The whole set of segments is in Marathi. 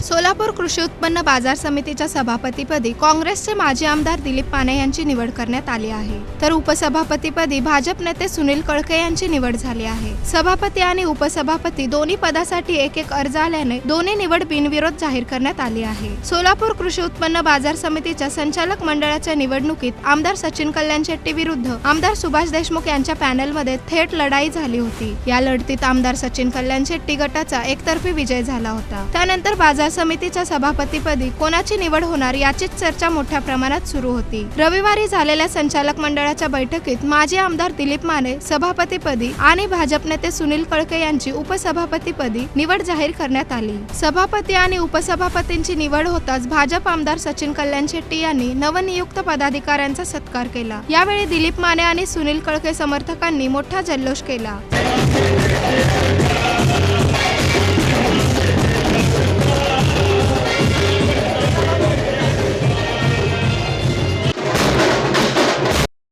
सोलापूर कृषी उत्पन्न बाजार समितीच्या सभापतीपदी काँग्रेसचे माजी आमदार दिलीप माने यांची निवड करण्यात आली आहे, तर उपसभापतीपदी भाजप नेते सुनील कळके यांची निवड झाली आहे। सभापती आणि उपसभापती दोन्ही पदासाठी एक अर्ज आल्याने दोन्ही निवड बिनविरोध जाहीर करण्यात आली आहे। सोलापूर कृषी उत्पन्न बाजार समितीच्या संचालक मंडळाच्या निवडणुकीत आमदार सचिन कल्याण शेट्टी विरुद्ध आमदार सुभाष देशमुख यांच्या पॅनलमध्ये थेट लढाई झाली होती। या लढतीत आमदार सचिन कल्याण शेट्टी गटाचा एकतर्फी विजय झाला होता। त्यानंतर बाजार समितीच्या सभापतीपदी कोणाची निवड होणार याचीच चर्चा मोठ्या प्रमाणात सुरू होती। रविवारी झालेल्या संचालक मंडळाच्या बैठकीत माजी आमदार दिलीप माने सभापतीपदी आणि भाजप नेते सुनील कळके यांची उपसभापतीपदी निवड जाहीर करण्यात आली। सभापती आणि उपसभापतींची निवड होताच भाजप आमदार सचिन कल्याण शेट्टी यांनी नवनियुक्त पदाधिकाऱ्यांचा सत्कार केला। यावेळी दिलीप माने आणि सुनील कळके समर्थकांनी मोठा जल्लोष केला।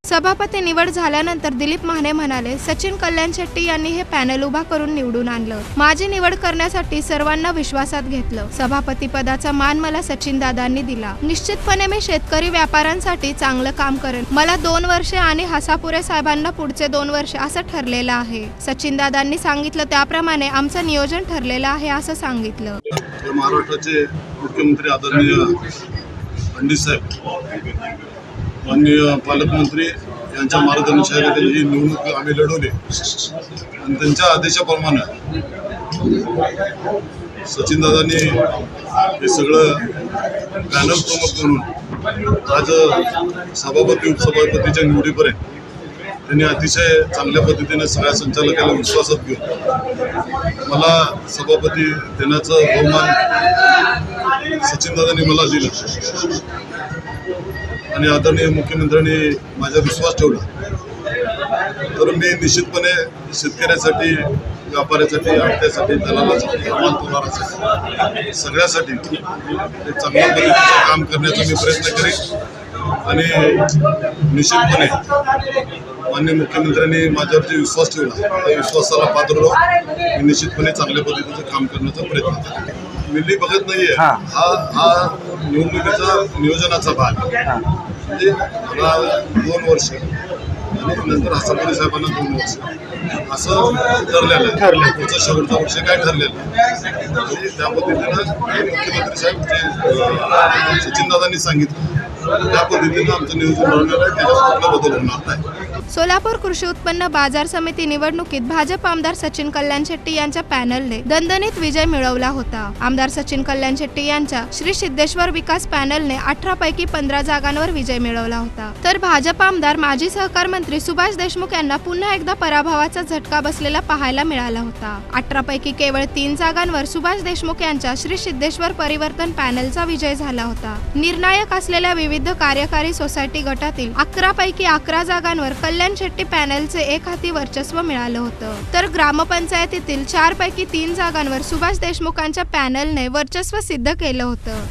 सभापती निवड झाल्यानंतर दिलीप माने म्हणाले, सचिन कल्याण शेट्टी यांनी हे पॅनल उभा करून निवडून आणलं। माझी निवड करण्यासाठी सर्वांना विश्वासात घेतलं। सभापती पदाचा मान मला सचिन दादांनी दिला। निश्चितपणे मी शेतकरी व्यापाऱ्यांसाठी चांगलं काम करेन। मला 2 वर्षे आणि हसापुरे साहेबांना पुढचे 2 वर्ष असं ठरलेलं आहे। सचिन दादांनी सांगितलं त्याप्रमाणे आमचं नियोजन ठरलेलं आहे असं सांगितलं। महाराष्ट्राचे मुख्यमंत्री आदरणीय फडणवीस साहेब, माननीय पालकमंत्री यांच्या मार्गदर्शनाखाली ही निवडणूक आम्ही लढवली आणि त्यांच्या आदेशाप्रमाणे सचिनदादांनी हे सगळं पॅनल प्रमुख म्हणून आज सभापती उपसभापतीच्या निवडीपर्यंत त्यांनी अतिशय चांगल्या पद्धतीने सगळ्या संचालकाला विश्वासात घेऊन मला सभापती देण्याचं बहुमान सचिनदादांनी मला दिलं आणि आदरणीय मुख्यमंत्र्यांनी माझा विश्वास ठेवला। तर मी निश्चितपणे शेतकऱ्यासाठी, व्यापाऱ्यासाठी, आडत्यासाठी, दलालासाठी, मालतोलारासाठी, सगळ्यासाठी चांगल्या पद्धतीचं काम करण्याचा मी प्रयत्न करेन आणि निश्चितपणे माननीय मुख्यमंत्र्यांनी माझ्यावरती विश्वास ठेवला, त्या विश्वासाला पात्र राहून मी निश्चितपणे चांगल्या पद्धतीचं काम करण्याचा प्रयत्न करेन। मिल्ली बघत नाहीये, हा निवडणुकीचा नियोजनाचा भाग म्हणजे मला 2 वर्ष आणि नंतर हसापुरे साहेबांना 2 वर्ष असं ठरलेलं आहे। पुढचं शेवटचं वर्ष काय ठरलेलं आहे त्या पद्धतीनं मुख्यमंत्री साहेब जे सचिनदादांनी सांगितलं त्या पद्धतीनं आमचं नियोजन ठरलेलं आहे, त्याच्यात कुठला बदल होणार नाही। सोलापूर कृषी उत्पन्न बाजार समिती निवडणुकीत भाजप आमदार सचिन कल्याण शेट्टी यांच्या पॅनलने दणदणीत विजय मिळवला होता। आमदार सचिन कल्याण शेट्टी यांच्या श्री सिद्धेश्वर विकास पॅनलने 18 पैकी 15 जागांवर विजय मिळवला होता, तर भाजप आमदार माजी सहकार मंत्री सुभाष देशमुख यांना पुन्हा एकदा पराभवाचा झटका बसलेला पाहायला मिळाला होता। 18 पैकी केवळ 3 जागांवर सुभाष देशमुख यांच्या श्री सिद्धेश्वर परिवर्तन पॅनलचा विजय झाला होता। निर्णायक असलेल्या विविध कार्यकारी सोसायटी गटातील 11 पैकी 11 जागांवर कल्याण शेट्टी पॅनलचे एकहाती वर्चस्व मिळालं होतं, तर ग्रामपंचायतीतील 4 पैकी 3 जागांवर सुभाष देशमुखांच्या पॅनलने वर्चस्व सिद्ध केलं होतं।